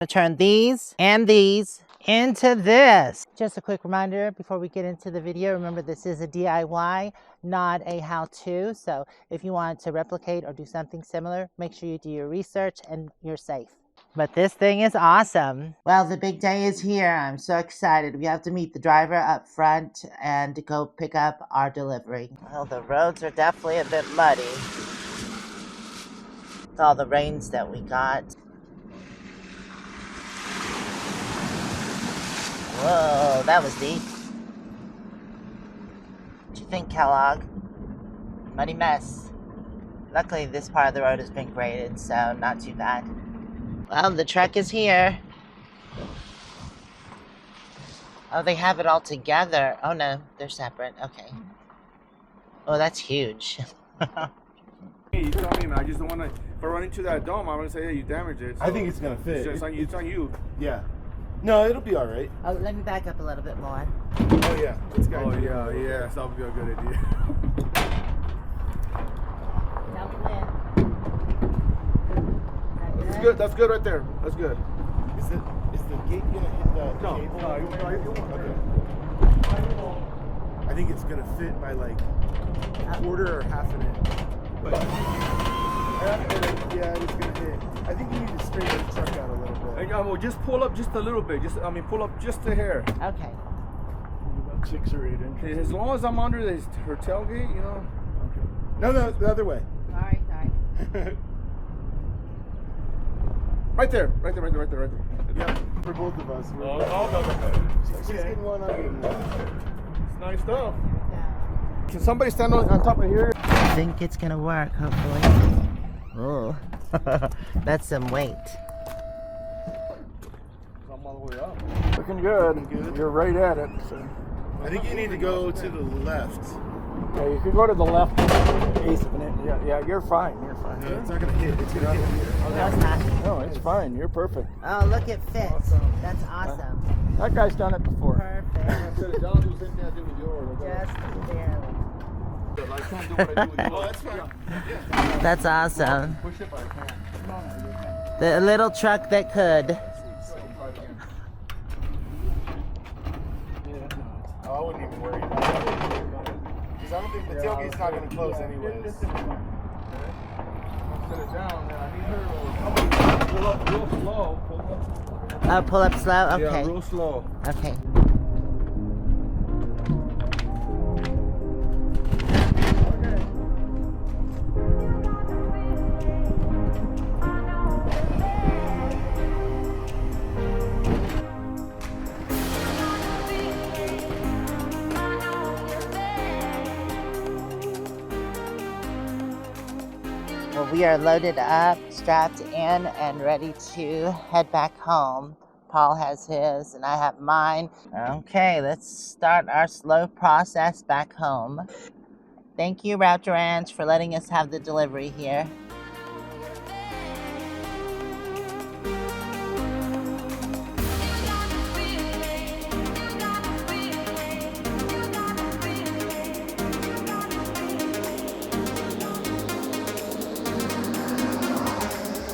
Turn these and these into this. Just a quick reminder before we get into the video, remember this is a DIY, not a how-to. So if you want to replicate or do something similar, make sure you do your research and you're safe. But this thing is awesome. Well, the big day is here. I'm so excited. We have to meet the driver up front and to go pick up our delivery. Well, the roads are definitely a bit muddy with all the rains that we got. Whoa, that was deep. What do you think, Kellogg? Muddy mess. Luckily, this part of the road has been graded, so not too bad. Well, the truck is here. Oh, they have it all together. Oh, no, they're separate. Okay. Oh, that's huge. Hey, you tell me, man. I just don't want to... If I run into that dome, I'm going to say, hey, you damaged it. So I think it's going to fit. It's on you. Yeah. No, it'll be all right. Oh, let me back up a little bit more. Oh, yeah. It's got Oh, yeah. That would be a good idea. Tell me when. That's good. That's good right there. That's good. Is the gate going to hit the No. cable? No, Okay. I think it's going to fit by like a quarter or half an inch. But yeah, it's going to hit. I think you need to straighten the truck out a little bit. Well, just pull up just a little bit. Pull up just a hair. Okay. About 6 or 8 inches. As long as I'm under her tailgate, you know. Okay. No, the other way. Sorry. Right there. Yeah, for both of us. No. She's getting one on. It's nice stuff. Can somebody stand on top of here? I think it's gonna work, hopefully. Oh, that's some weight. I'm all the way up. Looking good. You're right at it. So. I think you need to go to the left. Yeah, you can go to the left. Yeah, you're fine. No, it's not going to hit. It's going to hit here. No, it's not. No, it's fine. You're perfect. Oh, look, it fits. Awesome. That's awesome. That guy's done it before. Perfect. Just barely. I can't do what I do with yours. Oh, that's fine. That's awesome. Push it, but I can't. The little truck that could. I wouldn't even worry about it. Because I don't think the tailgate's not going to close anyways. Set it down. I need her to pull up real slow. Pull up slow? Okay. Yeah, real slow. Okay. Well, we are loaded up, strapped in, and ready to head back home. Paul has his, and I have mine. Okay, let's start our slow process back home. Thank you, Raptor Ranch, for letting us have the delivery here.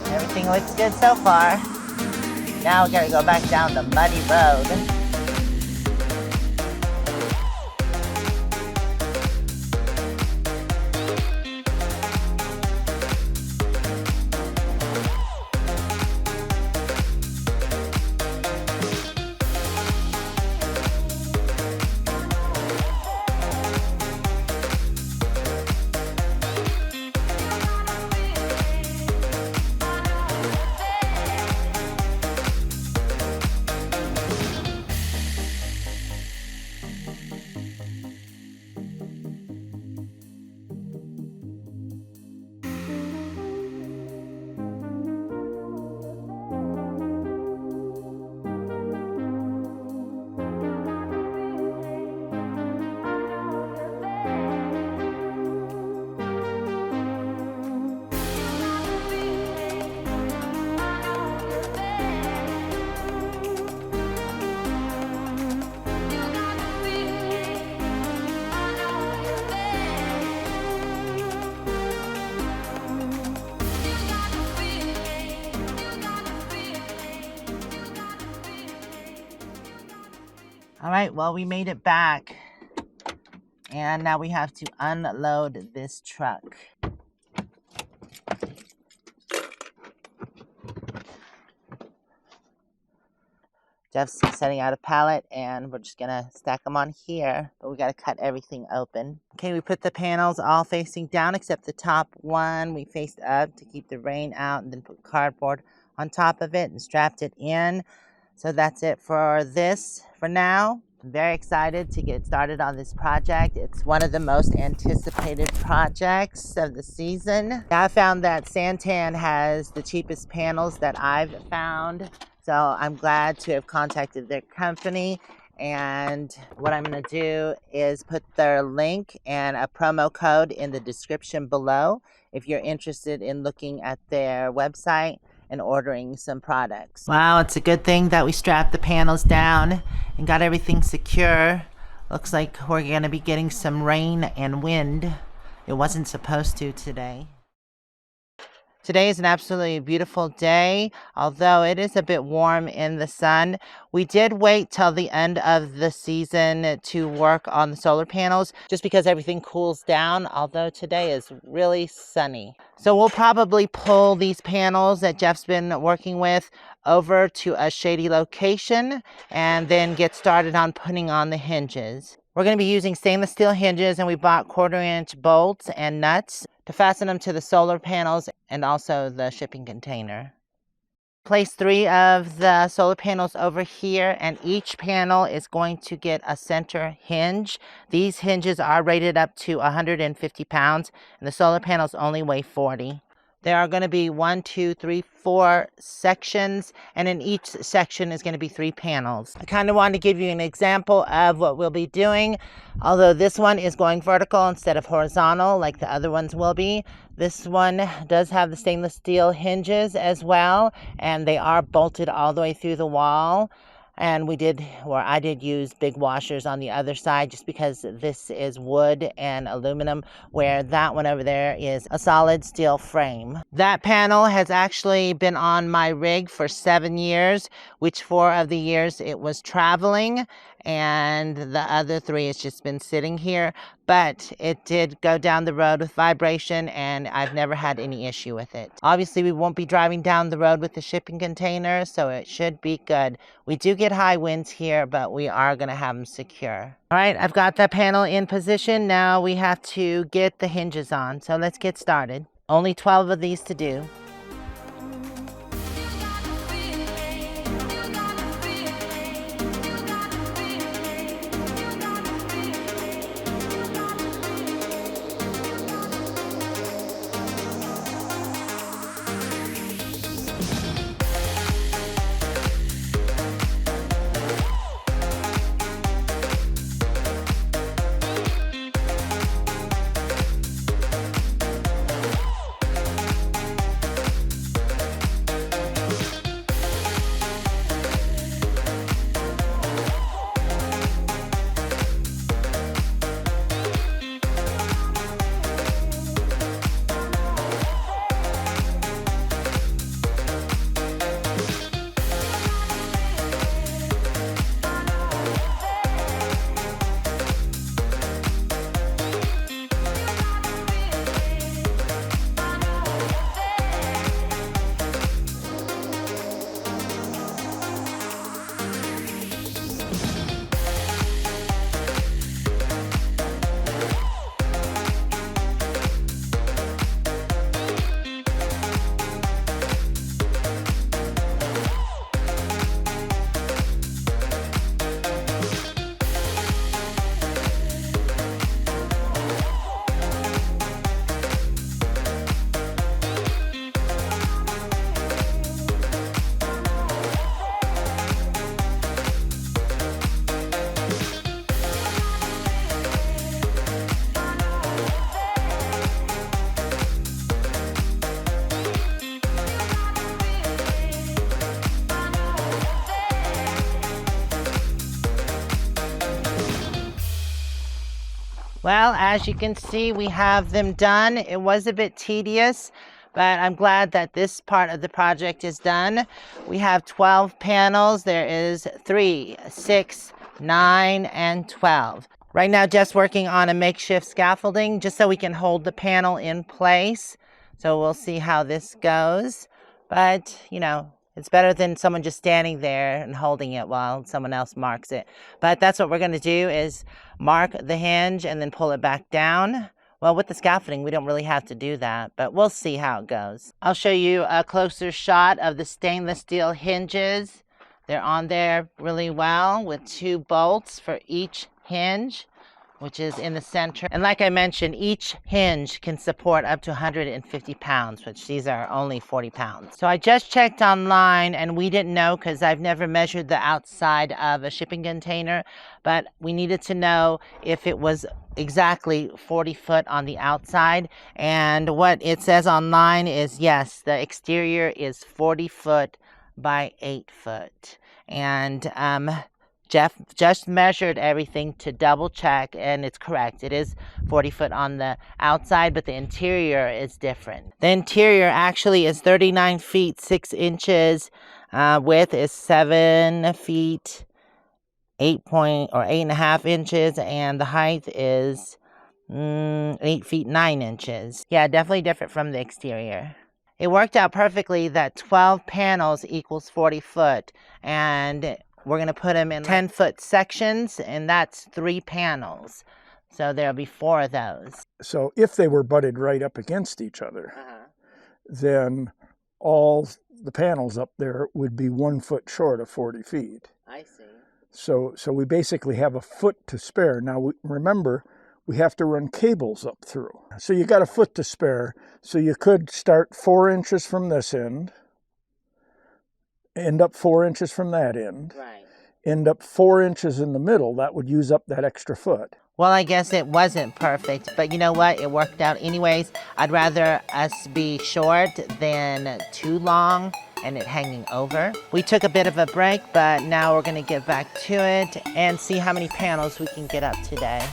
Everything looks good so far. Now we gotta go back down the muddy road. All right, well, we made it back. And now we have to unload this truck. Jeff's setting out a pallet, and we're just gonna stack them on here, but we gotta cut everything open. Okay, we put the panels all facing down except the top one. We faced up to keep the rain out, and then put cardboard on top of it and strapped it in. So that's it for this for now. I'm very excited to get started on this project. It's one of the most anticipated projects of the season. I found that SanTan has the cheapest panels that I've found. So I'm glad to have contacted their company, and what I'm going to do is put their link and a promo code in the description below if you're interested in looking at their website and ordering some products. Wow, it's a good thing that we strapped the panels down and got everything secure. Looks like we're going to be getting some rain and wind. It wasn't supposed to today. Today is an absolutely beautiful day, although it is a bit warm in the sun. We did wait till the end of the season to work on the solar panels just because everything cools down, although today is really sunny. So we'll probably pull these panels that Jeff's been working with over to a shady location and then get started on putting on the hinges. We're going to be using stainless steel hinges, and we bought 1/4-inch bolts and nuts to fasten them to the solar panels and also the shipping container. Place 3 of the solar panels over here, and each panel is going to get a center hinge. These hinges are rated up to 150 pounds, and the solar panels only weigh 40. There are going to be 1, 2, 3, 4 sections, and in each section is going to be 3 panels. I kind of wanted to give you an example of what we'll be doing. Although this one is going vertical instead of horizontal like the other ones will be. This one does have the stainless steel hinges as well, and they are bolted all the way through the wall. And I did use big washers on the other side just because this is wood and aluminum, where that one over there is a solid steel frame. That panel has actually been on my rig for 7 years, which 4 of the years it was traveling, and the other 3 has just been sitting here. But it did go down the road with vibration, and I've never had any issue with it. Obviously, we won't be driving down the road with the shipping container, so it should be good. We do get high winds here, but we are going to have them secure. All right, I've got the panel in position. Now we have to get the hinges on, so let's get started. Only 12 of these to do. Well, as you can see, we have them done. It was a bit tedious, but I'm glad that this part of the project is done. We have 12 panels. There is 3, 6, 9, and 12. Right now, Jeff's working on a makeshift scaffolding just so we can hold the panel in place. So we'll see how this goes. But, you know, it's better than someone just standing there and holding it while someone else marks it. But that's what we're going to do, is mark the hinge and then pull it back down. Well, with the scaffolding, we don't really have to do that, but we'll see how it goes. I'll show you a closer shot of the stainless steel hinges. They're on there really well with 2 bolts for each hinge, which is in the center. And like I mentioned, each hinge can support up to 150 pounds, which these are only 40 pounds. So I just checked online, and we didn't know because I've never measured the outside of a shipping container, but we needed to know if it was exactly 40 foot on the outside. And what it says online is, yes, the exterior is 40 foot by 8 foot. And Jeff just measured everything to double check, and it's correct. It is 40 foot on the outside, but the interior is different. The interior actually is 39 feet 6 inches. Width is 7 feet 8.5 inches, and the height is 8 feet 9 inches. Yeah, definitely different from the exterior. It worked out perfectly that 12 panels equals 40 foot, and we're going to put them in 10-foot sections, and that's 3 panels. So there'll be 4 of those. So if they were butted right up against each other, then all the panels up there would be 1 foot short of 40 feet. I see. So we basically have a foot to spare. Now, remember, we have to run cables up through. So you got a foot to spare. So you could start 4 inches from this end, end up 4 inches from that end, Right. end up 4 inches in the middle. That would use up that extra foot. Well, I guess it wasn't perfect, but you know what? It worked out anyways. I'd rather us be short than too long and it hanging over. We took a bit of a break, but now we're going to get back to it and see how many panels we can get up today.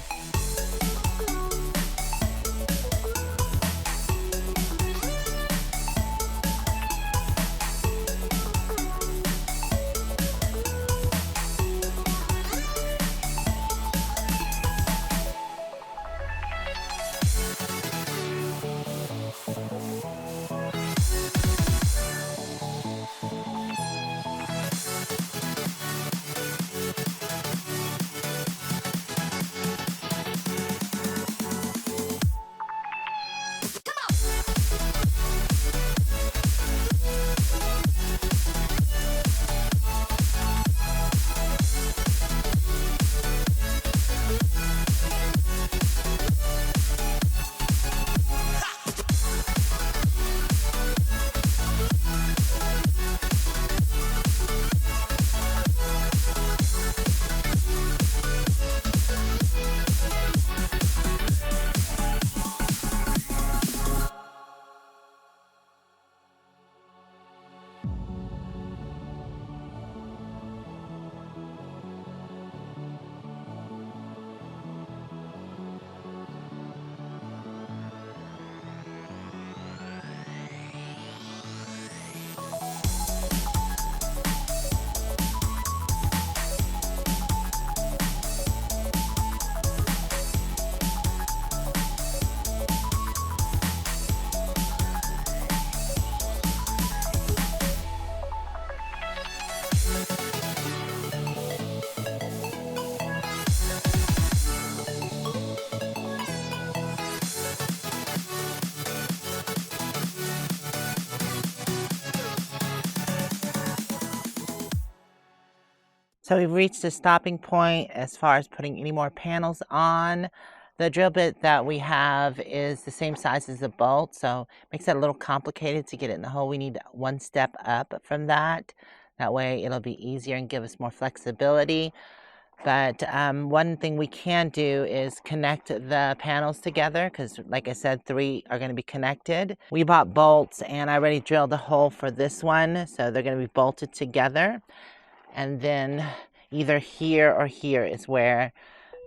So we've reached a stopping point as far as putting any more panels on. The drill bit that we have is the same size as the bolt, so it makes it a little complicated to get it in the hole. We need 1 step up from that. That way it'll be easier and give us more flexibility. But one thing we can do is connect the panels together because, like I said, 3 are going to be connected. We bought bolts, and I already drilled a hole for this one, so they're going to be bolted together. And then either here or here is where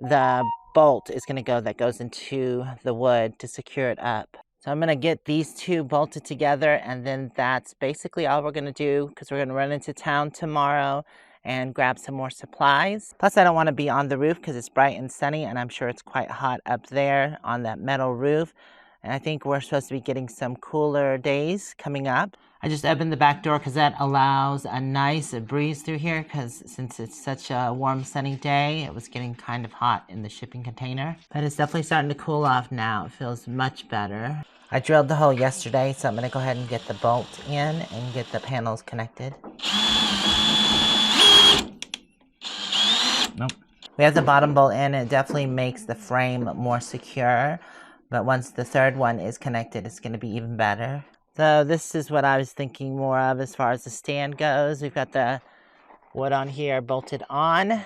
the bolt is going to go that goes into the wood to secure it up. So I'm going to get these 2 bolted together, and then that's basically all we're going to do because we're going to run into town tomorrow and grab some more supplies. Plus, I don't want to be on the roof because it's bright and sunny, and I'm sure it's quite hot up there on that metal roof. And I think we're supposed to be getting some cooler days coming up. I just opened the back door because that allows a nice breeze through here, because since it's such a warm sunny day, it was getting kind of hot in the shipping container. But it's definitely starting to cool off now. It feels much better. I drilled the hole yesterday, so I'm going to go ahead and get the bolt in and get the panels connected. Nope. We have the bottom bolt in. It definitely makes the frame more secure. But once the third one is connected, it's going to be even better. So this is what I was thinking more of as far as the stand goes. We've got the wood on here bolted on.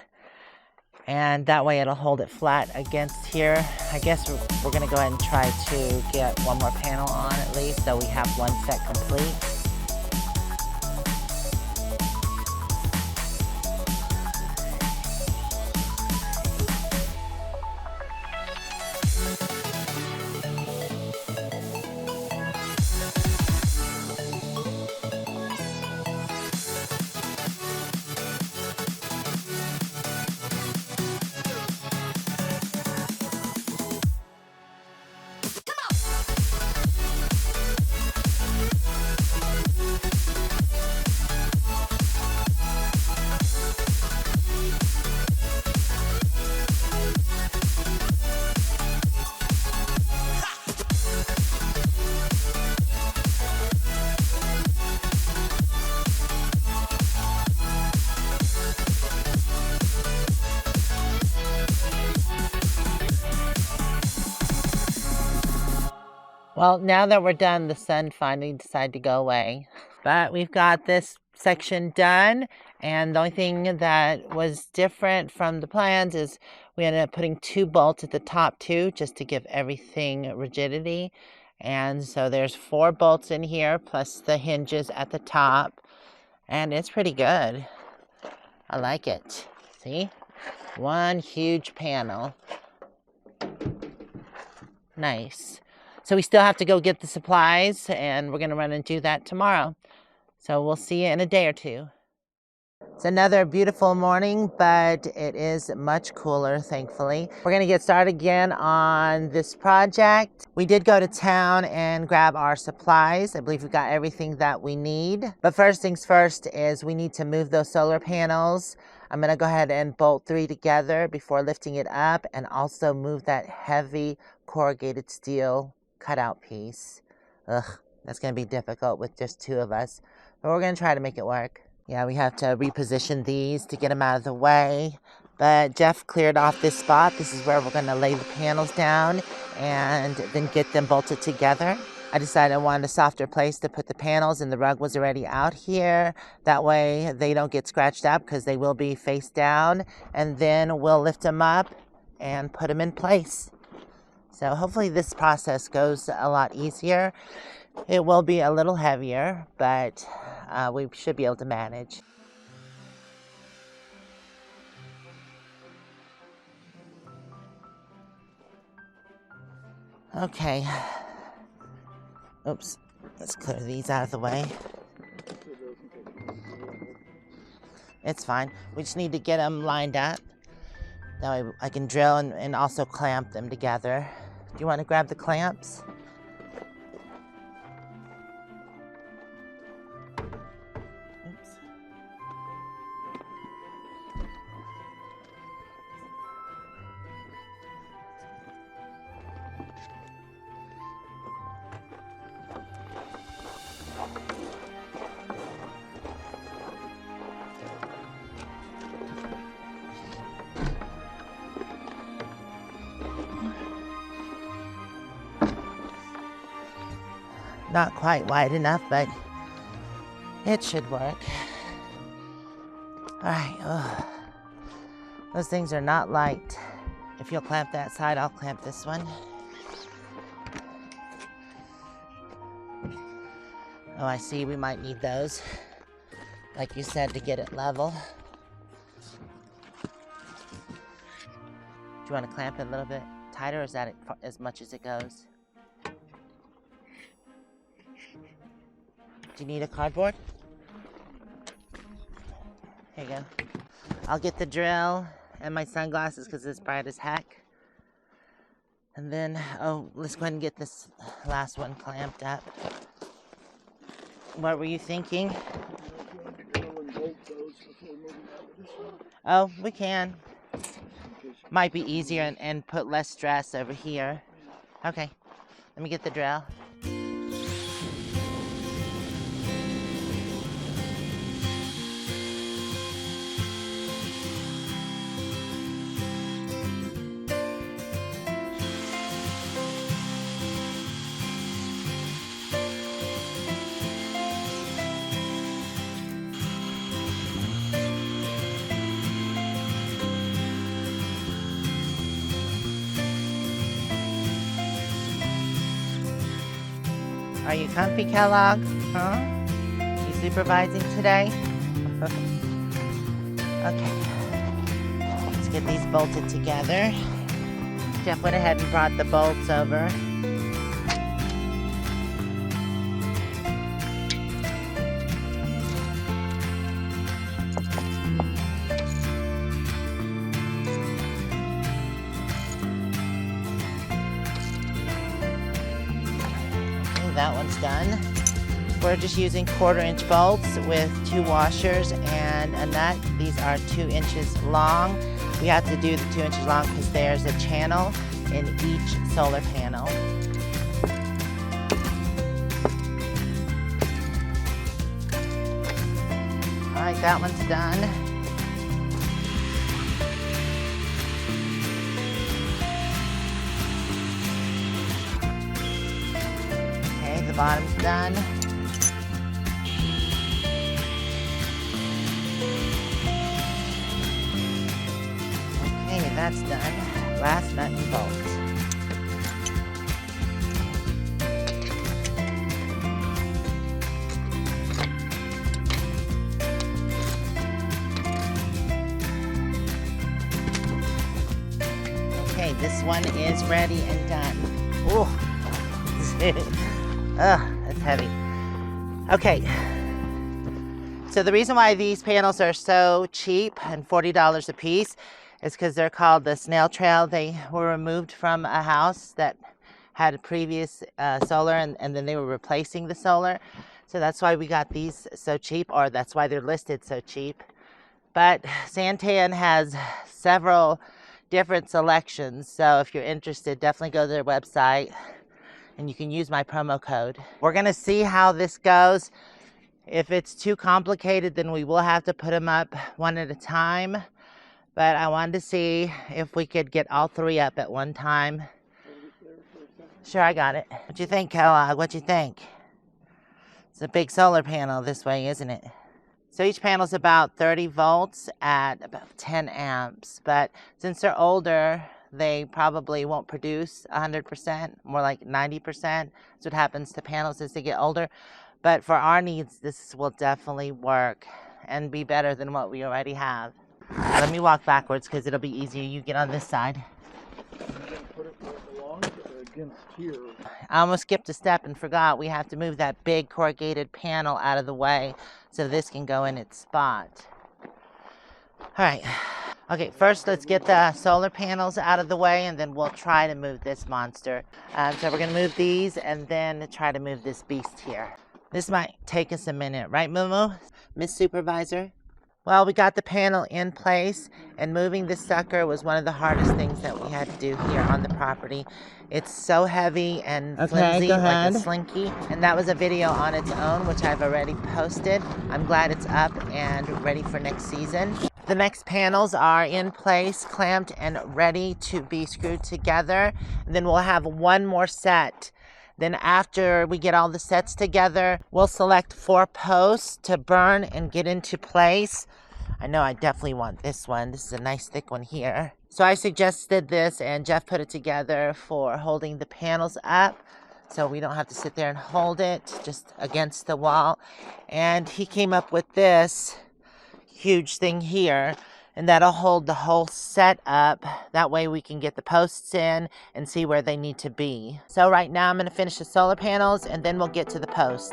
And that way it'll hold it flat against here. I guess we're going to go ahead and try to get one more panel on at least, so we have one set complete. Well, now that we're done, the sun finally decided to go away. But we've got this section done, and the only thing that was different from the plans is we ended up putting 2 bolts at the top too, just to give everything rigidity. And so there's 4 bolts in here, plus the hinges at the top, and it's pretty good. I like it. See? One huge panel. Nice. So we still have to go get the supplies, and we're going to run and do that tomorrow. So we'll see you in a day or two. It's another beautiful morning, but it is much cooler, thankfully. We're going to get started again on this project. We did go to town and grab our supplies. I believe we've got everything that we need. But first things first is we need to move those solar panels. I'm going to go ahead and bolt 3 together before lifting it up, and also move that heavy corrugated steel cutout piece. Ugh, that's going to be difficult with just 2 of us, but we're going to try to make it work. Yeah, we have to reposition these to get them out of the way, but Jeff cleared off this spot. This is where we're going to lay the panels down and then get them bolted together. I decided I wanted a softer place to put the panels, and the rug was already out here. That way they don't get scratched up, because they will be face down, and then we'll lift them up and put them in place. So hopefully this process goes a lot easier. It will be a little heavier, but we should be able to manage. Okay. Oops. Let's clear these out of the way. It's fine. We just need to get them lined up. That way I can drill and also clamp them together. Do you want to grab the clamps? Oops. Not quite wide enough, but it should work. Alright, those things are not light. If you'll clamp that side, I'll clamp this one. Oh, I see, we might need those, like you said, to get it level. Do you want to clamp it a little bit tighter, or is that as much as it goes? Do you need a cardboard? Here you go. I'll get the drill and my sunglasses because it's bright as heck. And then, oh, let's go ahead and get this last one clamped up. What were you thinking? Oh, we can. Might be easier and put less stress over here. Okay, let me get the drill. Are you comfy, Kellogg? Huh? You supervising today? Okay. Let's get these bolted together. Jeff went ahead and brought the bolts over. That one's done. We're just using 1/4-inch bolts with 2 washers and a nut. These are 2 inches long. We have to do the 2 inches long because there's a channel in each solar panel. All right, that one's done. The bottom's done. Okay, that's done. Last nut and bolt. Okay, this one is ready and done. Oh. Ugh, that's heavy. Okay. So the reason why these panels are so cheap and $40 a piece is because they're called the snail trail. They were removed from a house that had a previous solar and then they were replacing the solar. So that's why we got these so cheap, or that's why they're listed so cheap. But SanTan has several different selections. So if you're interested, definitely go to their website. And you can use my promo code. We're gonna see how this goes. If it's too complicated, then we will have to put them up one at a time. But I wanted to see if we could get all 3 up at one time. Sure, I got it. What you think, Kellogg? What you think? It's a big solar panel this way, isn't it? So each panel is about 30 volts at about 10 amps. But since they're older, they probably won't produce 100%, more like 90%. That's what happens to panels as they get older. But for our needs, this will definitely work and be better than what we already have. Let me walk backwards because it'll be easier. You get on this side. Put it where it belongs, against here. I almost skipped a step and forgot we have to move that big corrugated panel out of the way so this can go in its spot. All right. Okay, first let's get the solar panels out of the way and then we'll try to move this monster. So we're gonna move these and then try to move this beast here. This might take us a minute, right, moo-moo? Miss Supervisor? Well, we got the panel in place and moving this sucker was one of the hardest things that we had to do here on the property. It's so heavy and flimsy, like a slinky. And that was a video on its own, which I've already posted. I'm glad it's up and ready for next season. The next panels are in place, clamped, and ready to be screwed together. And then we'll have one more set. Then after we get all the sets together, we'll select 4 posts to burn and get into place. I know I definitely want this one. This is a nice thick one here. So I suggested this and Jeff put it together for holding the panels up so we don't have to sit there and hold it just against the wall. And he came up with this huge thing here, and that'll hold the whole set up. That way we can get the posts in and see where they need to be. So right now I'm going to finish the solar panels and then we'll get to the post.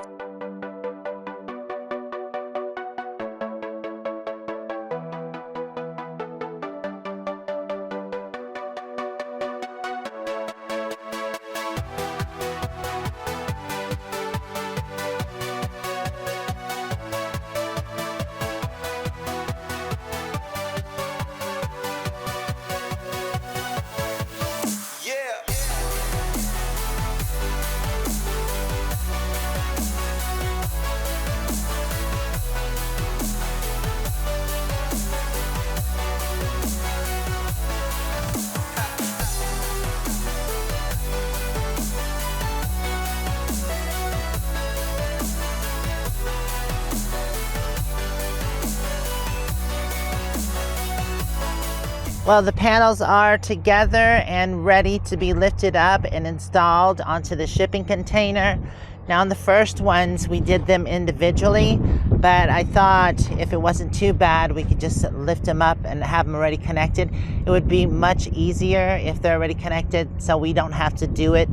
Well, the panels are together and ready to be lifted up and installed onto the shipping container. Now, on the first ones, we did them individually, but I thought if it wasn't too bad, we could just lift them up and have them already connected. It would be much easier if they're already connected, so we don't have to do it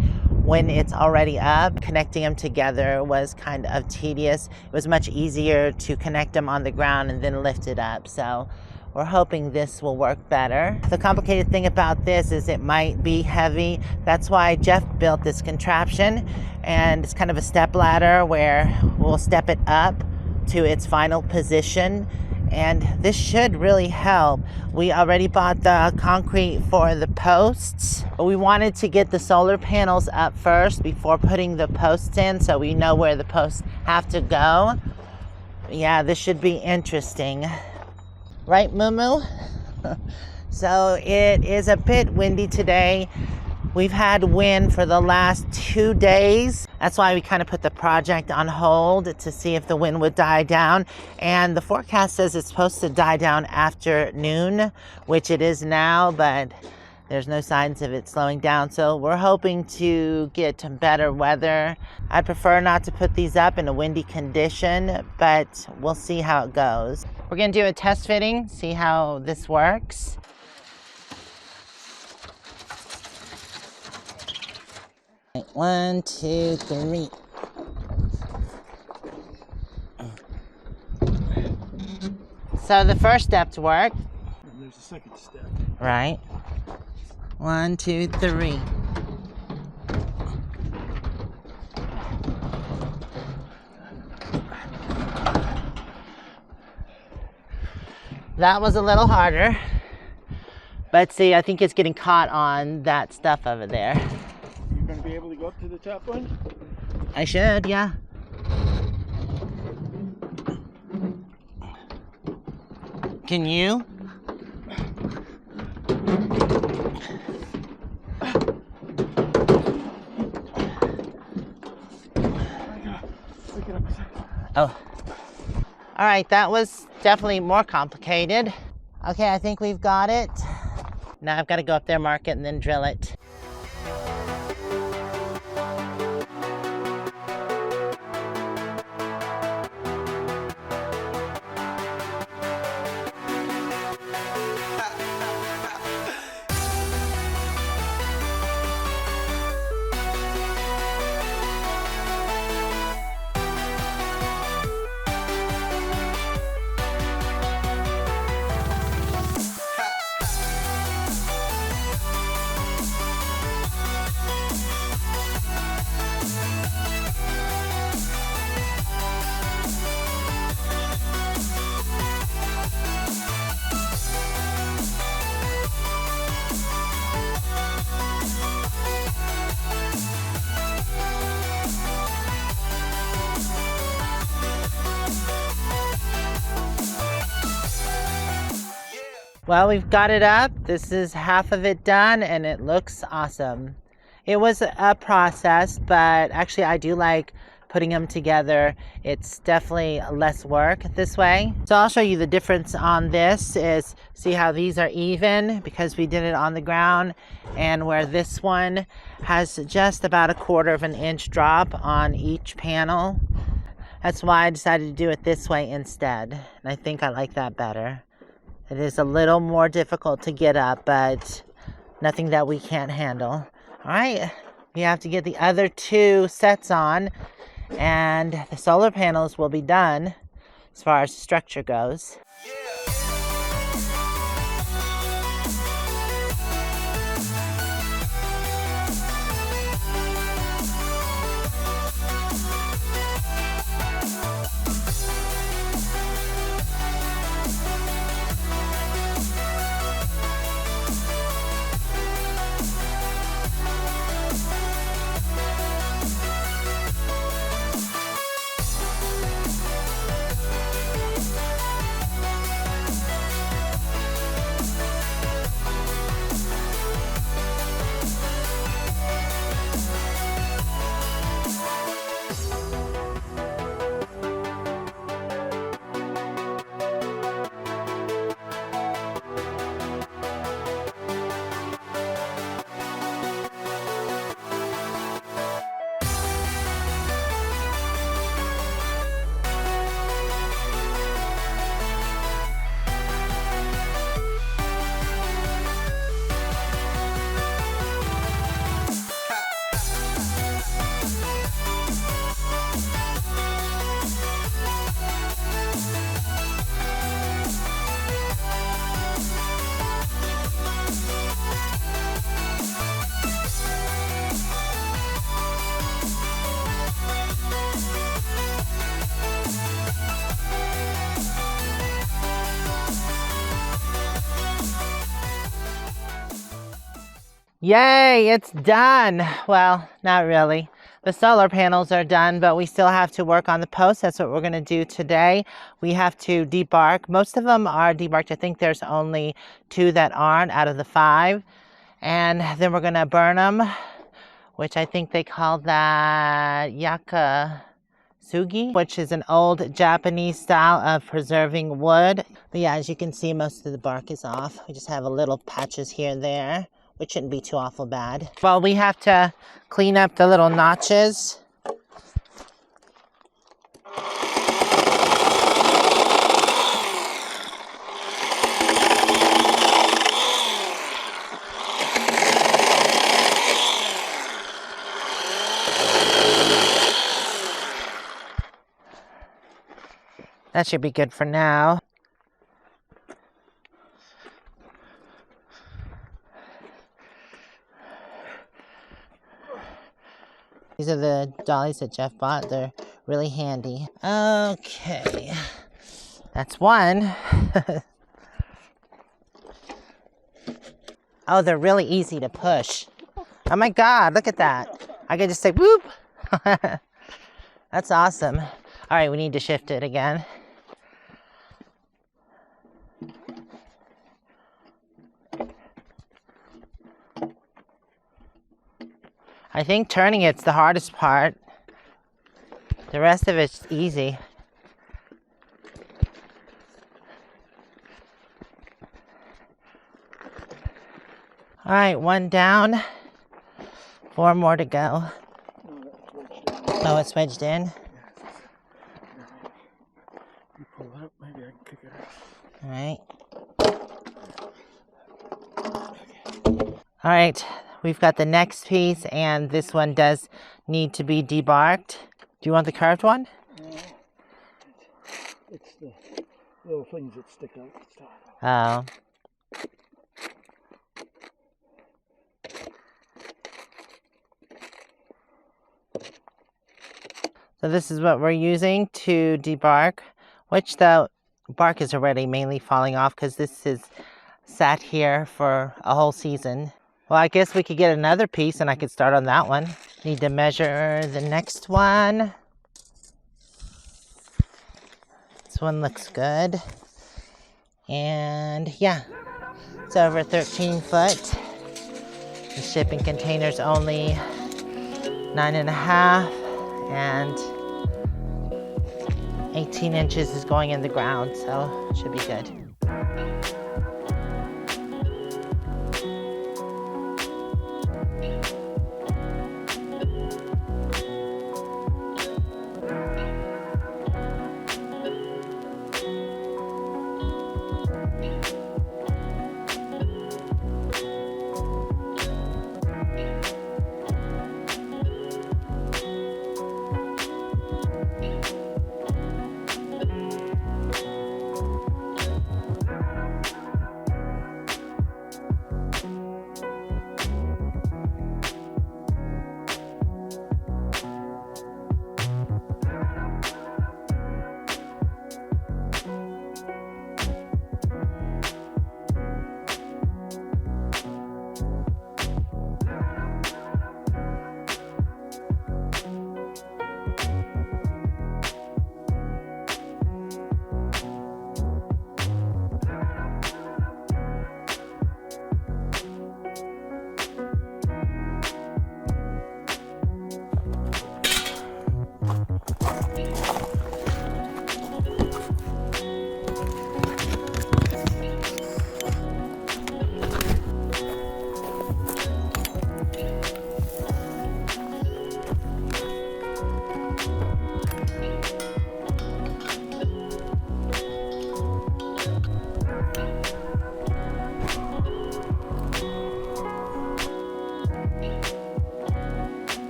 when it's already up. Connecting them together was kind of tedious. It was much easier to connect them on the ground and then lift it up. So we're hoping this will work better. The complicated thing about this is it might be heavy. That's why Jeff built this contraption, and it's kind of a step ladder where we'll step it up to its final position, and this should really help. We already bought the concrete for the posts, but we wanted to get the solar panels up first before putting the posts in, so we know where the posts have to go. Yeah, this should be interesting. Right, moo-moo? So it is a bit windy today. We've had wind for the last 2 days. That's why we kind of put the project on hold to see if the wind would die down. And the forecast says it's supposed to die down after noon, which it is now, but there's no signs of it slowing down. So we're hoping to get better weather. I'd prefer not to put these up in a windy condition, but we'll see how it goes. We're gonna do a test fitting, see how this works. Right, 1, 2, 3. So the first step's worked. And there's a second step. Right. 1, 2, 3. That was a little harder. But see, I think it's getting caught on that stuff over there. You're going to be able to go up to the top one? I should, yeah. Can you? Oh. All right, that was definitely more complicated. Okay, I think we've got it. Now I've got to go up there, mark it, and then drill it. Well, we've got it up. This is half of it done, and it looks awesome. It was a process, but actually I do like putting them together. It's definitely less work this way. So I'll show you the difference on this is, see how these are even because we did it on the ground, and where this one has just about 1/4 inch drop on each panel. That's why I decided to do it this way instead. And I think I like that better. It is a little more difficult to get up, but nothing that we can't handle. All right, we have to get the other 2 sets on, and the solar panels will be done as far as the structure goes. Yay, it's done. Well, not really. The solar panels are done, but we still have to work on the posts. That's what we're going to do today. We have to debark. Most of them are debarked. I think there's only 2 that aren't out of the 5. And then we're going to burn them, which I think they call that yakasugi, which is an old Japanese style of preserving wood. But yeah, as you can see, most of the bark is off. We just have a little patches here and there, which shouldn't be too awful bad. Well, we have to clean up the little notches. That should be good for now. These are the dollies that Jeff bought. They're really handy. Okay, that's one. Oh, they're really easy to push. Oh my God, look at that. I can just say, whoop. That's awesome. All right, we need to shift it again. I think turning it's the hardest part. The rest of it's easy. All right, 1 down. 4 more to go. Oh, it's wedged in? You pull it up, maybe I can kick it All out. right. All right, we've got the next piece, and this one does need to be debarked. Do you want the carved one? It's the little things that stick out. Oh. So this is what we're using to debark, which the bark is already mainly falling off because this is sat here for a whole season. Well, I guess we could get another piece and I could start on that one. Need to measure the next one. This one looks good. And yeah, it's over 13 foot. The shipping container's only 9.5, and 18 inches is going in the ground, so it should be good.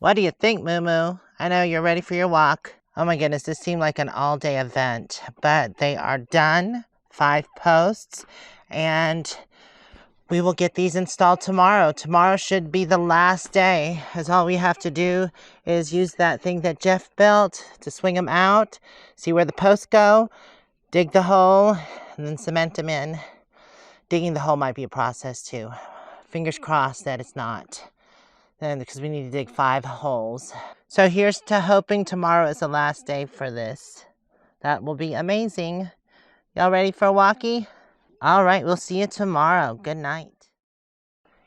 What do you think, moo-moo? I know you're ready for your walk. Oh my goodness, this seemed like an all-day event, but they are done. 5 posts, and we will get these installed tomorrow. Tomorrow should be the last day, as all we have to do is use that thing that Jeff built to swing them out, see where the posts go, dig the hole, and then cement them in. Digging the hole might be a process too. Fingers crossed that it's not. Then, because we need to dig 5 holes. So here's to hoping tomorrow is the last day for this. That will be amazing. Y'all ready for a walkie? All right, we'll see you tomorrow. Good night.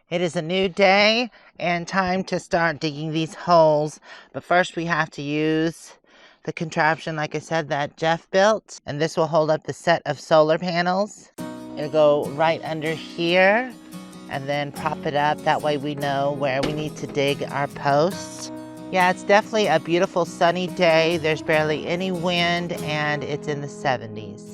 It is a new day and time to start digging these holes. But first we have to use the contraption, like I said, that Jeff built. And this will hold up the set of solar panels. It'll go right under here and then prop it up. That way we know where we need to dig our posts. Yeah, it's definitely a beautiful sunny day. There's barely any wind and it's in the 70s.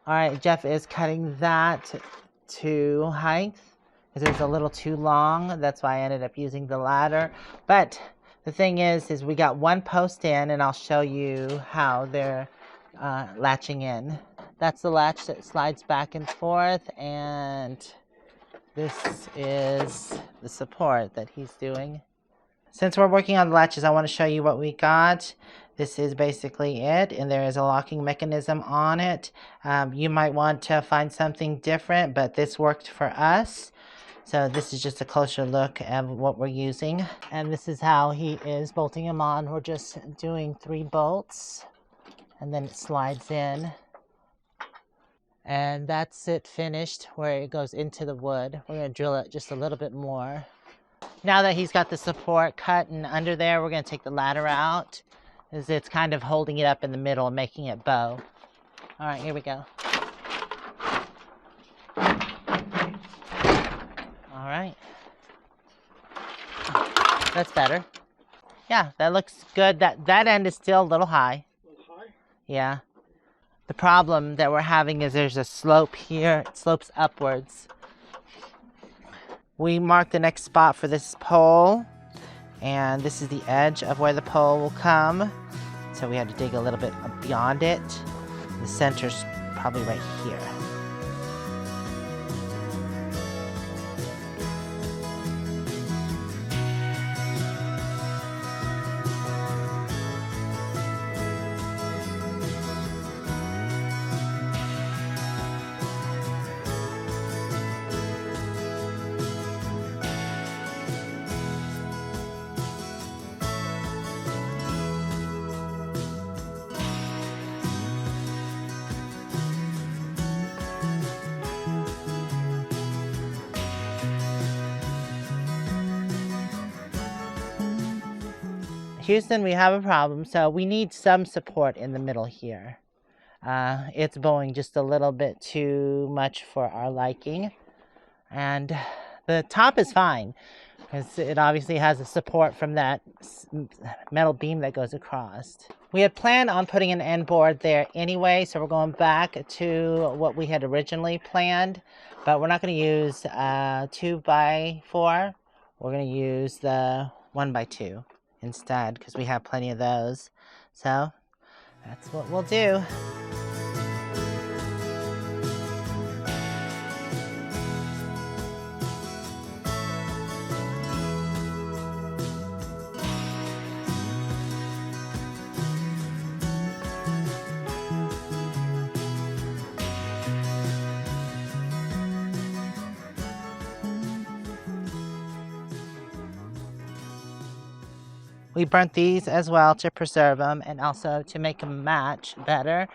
All right, Jeff is cutting that to height because it was a little too long. That's why I ended up using the ladder. But the thing is we got 1 post in, and I'll show you how they're latching in. That's the latch that slides back and forth, and this is the support that he's doing. Since we're working on the latches, I want to show you what we got. This is basically it, and there is a locking mechanism on it. You might want to find something different, but this worked for us. So this is just a closer look at what we're using. And this is how he is bolting them on. We're just doing 3 bolts, and then it slides in. And that's it finished where it goes into the wood. We're going to drill it just a little bit more. Now that he's got the support cut and under there, we're going to take the ladder out, as it's kind of holding it up in the middle and making it bow. All right, here we go. All right. That's better. Yeah, that looks good. That end is still a little high. A little high? Yeah. The problem that we're having is there's a slope here. It slopes upwards. We marked the next spot for this pole, and this is the edge of where the pole will come. So we had to dig a little bit beyond it. The center's probably right here. Houston, we have a problem. So we need some support in the middle here. It's bowing just a little bit too much for our liking. And the top is fine, because it obviously has a support from that metal beam that goes across. We had planned on putting an end board there anyway, so we're going back to what we had originally planned, but we're not going to use 2x4. We're going to use the 1x2 instead, because we have plenty of those. So that's what we'll do. We burnt these as well to preserve them and also to make them match better.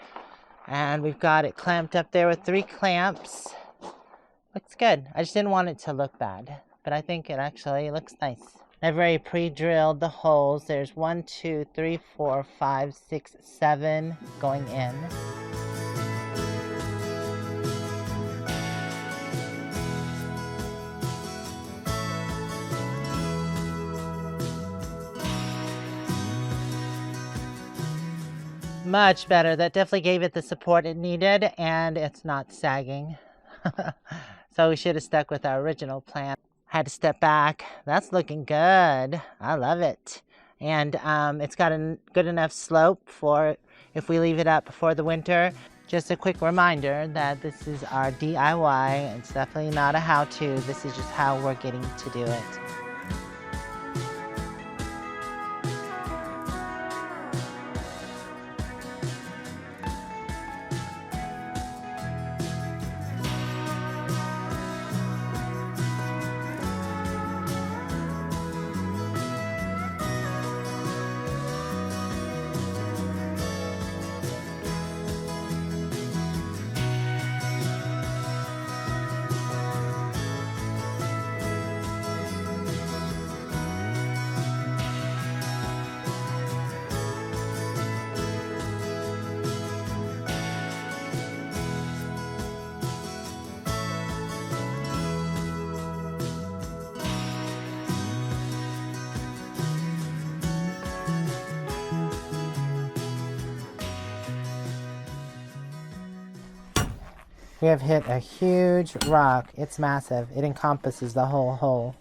And we've got it clamped up there with 3 clamps. Looks good. I just didn't want it to look bad, but I think it actually looks nice. I've already pre-drilled the holes. There's 1, 2, 3, 4, 5, 6, 7 going in. Much better. That definitely gave it the support it needed, and it's not sagging. So we should have stuck with our original plan. Had to step back. That's looking good. I love it. And it's got a good enough slope for if we leave it up before the winter. Just a quick reminder that this is our DIY. It's definitely not a how-to. This is just how we're getting to do it. We have hit a huge rock. It's massive. It encompasses the whole hole.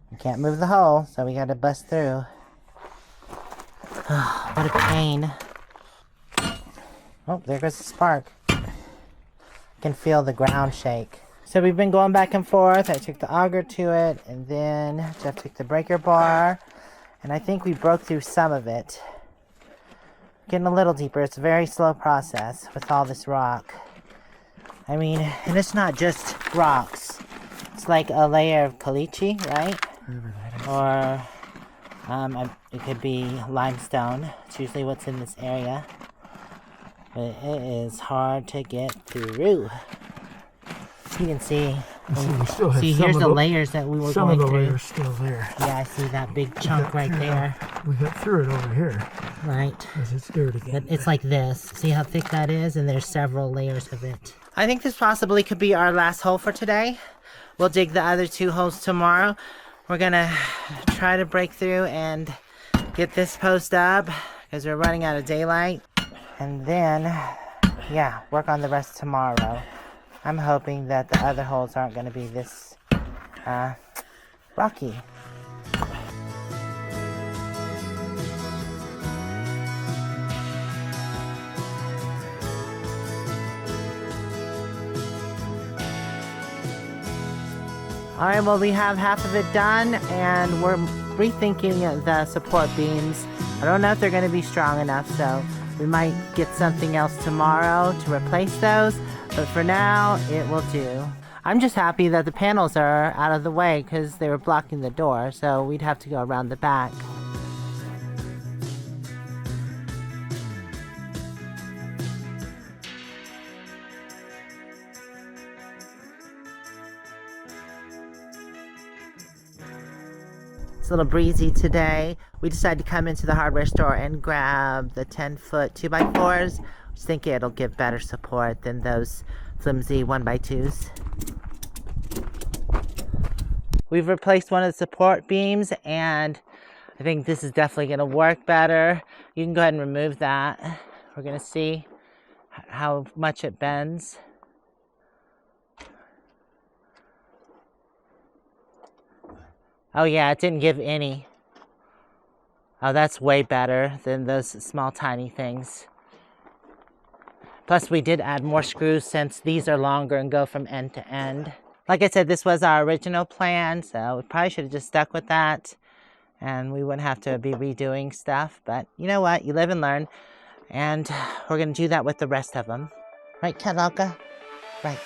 We can't move the hole, so we gotta bust through. Oh, what a pain. Oh, there goes the spark. I can feel the ground shake. So we've been going back and forth. I took the auger to it, and then Jeff took the breaker bar, and I think we broke through some of it. Getting a little deeper. It's a very slow process with all this rock. I mean, and it's not just rocks. It's like a layer of caliche, right? Or it could be limestone. It's usually what's in this area. But it is hard to get through. You can see. See, here's the layers that we were going through. Some of the layers still there. Yeah, I see that big chunk right there. We got through it over here. Right. Because it's dirty again. It's like this. See how thick that is? And there's several layers of it. I think this possibly could be our last hole for today. We'll dig the other 2 holes tomorrow. We're gonna try to break through and get this post up because we're running out of daylight. And then, yeah, work on the rest tomorrow. I'm hoping that the other holes aren't gonna be this rocky. All right, well, we have half of it done, and we're rethinking the support beams. I don't know if they're going to be strong enough, so we might get something else tomorrow to replace those, but for now, it will do. I'm just happy that the panels are out of the way because they were blocking the door, so we'd have to go around the back. little breezy today, we decided to come into the hardware store and grab the 10-foot 2x4s. I was thinking it'll give better support than those flimsy 1x2s. We've replaced one of the support beams, and I think this is definitely going to work better. You can go ahead and remove that. We're going to see how much it bends. Oh yeah, it didn't give any. Oh, that's way better than those small tiny things. Plus we did add more screws since these are longer and go from end to end. Like I said, this was our original plan, so we probably should have just stuck with that and we wouldn't have to be redoing stuff. But you know what? You live and learn. And we're going to do that with the rest of them. Right, Kalaka? Right.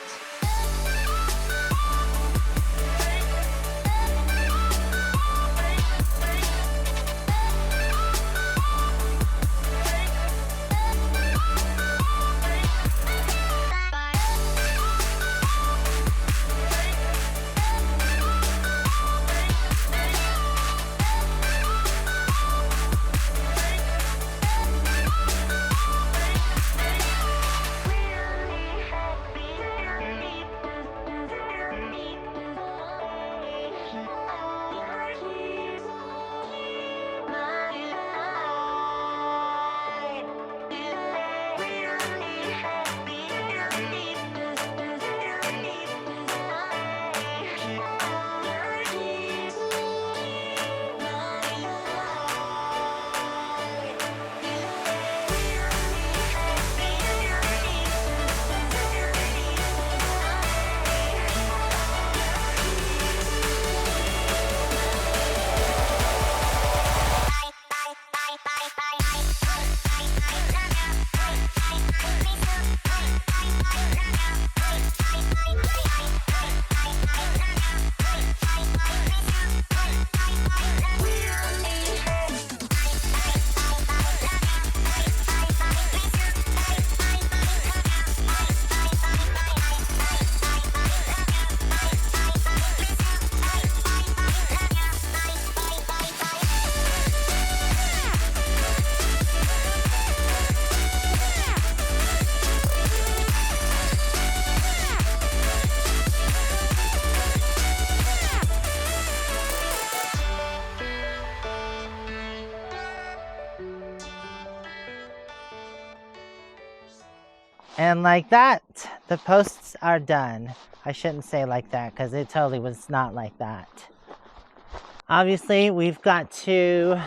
And like that, the posts are done. I shouldn't say like that because it totally was not like that. Obviously, we've got to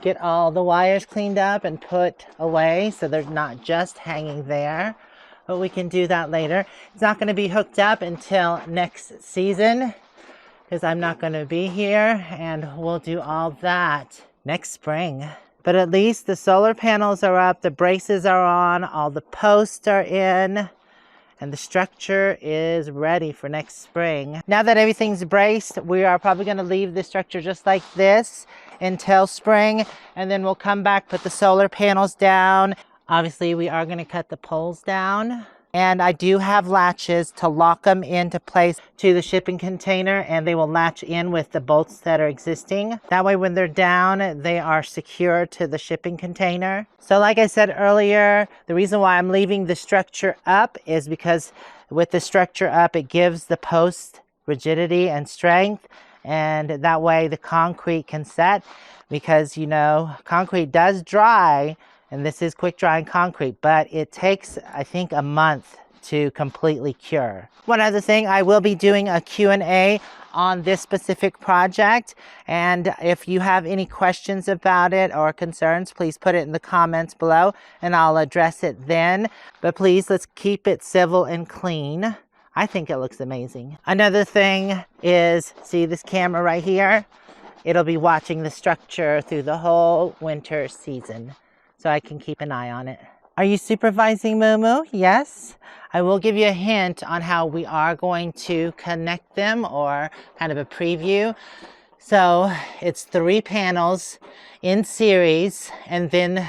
get all the wires cleaned up and put away so they're not just hanging there. But we can do that later. It's not going to be hooked up until next season because I'm not going to be here, and we'll do all that next spring. But at least the solar panels are up, the braces are on, all the posts are in, and the structure is ready for next spring. Now that everything's braced, we are probably going to leave the structure just like this until spring, and then we'll come back, put the solar panels down. Obviously, we are going to cut the poles down. And I do have latches to lock them into place to the shipping container, and they will latch in with the bolts that are existing. That way when they're down, they are secure to the shipping container. So like I said earlier, the reason why I'm leaving the structure up is because with the structure up, it gives the post rigidity and strength, and that way the concrete can set, because you know, concrete does dry. And this is quick drying concrete, but it takes, I think, a month to completely cure. One other thing, I will be doing a Q&A on this specific project. And if you have any questions about it or concerns, please put it in the comments below and I'll address it then. But please, let's keep it civil and clean. I think it looks amazing. Another thing is, see this camera right here? It'll be watching the structure through the whole winter season, so I can keep an eye on it. Are you supervising moo-moo? Yes. I will give you a hint on how we are going to connect them, or kind of a preview. So it's 3 panels in series, and then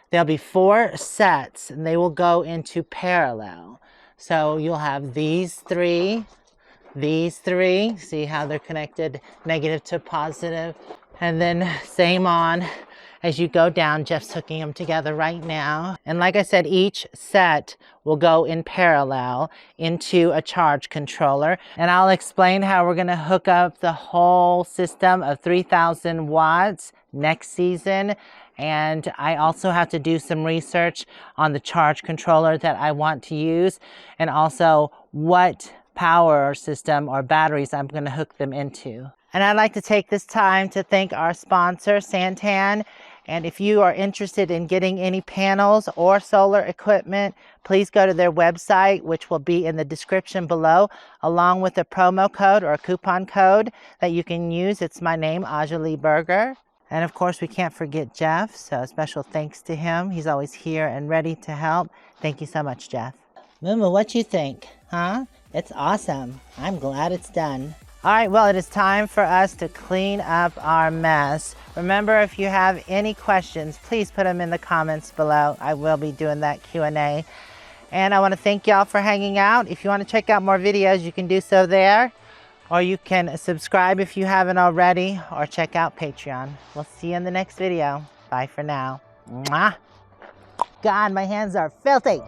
there'll be 4 sets, and they will go into parallel. So you'll have these 3, see how they're connected negative to positive, And then same on as you go down. Jeff's hooking them together right now. And like I said, each set will go in parallel into a charge controller. And I'll explain how we're gonna hook up the whole system of 3,000 watts next season. And I also have to do some research on the charge controller that I want to use, and also what power system or batteries I'm gonna hook them into. And I'd like to take this time to thank our sponsor, SanTan. And if you are interested in getting any panels or solar equipment, please go to their website, which will be in the description below, along with a promo code or a coupon code that you can use. It's my name, ausialeeberger. And of course, we can't forget Jeff, so a special thanks to him. He's always here and ready to help. Thank you so much, Jeff. Moo-moo, what you think? Huh? It's awesome. I'm glad it's done. All right, well, it is time for us to clean up our mess. Remember, if you have any questions, please put them in the comments below. I will be doing that Q&A. And I want to thank y'all for hanging out. If you want to check out more videos, you can do so there. Or you can subscribe if you haven't already, or check out Patreon. We'll see you in the next video. Bye for now. Mwah. God, my hands are filthy.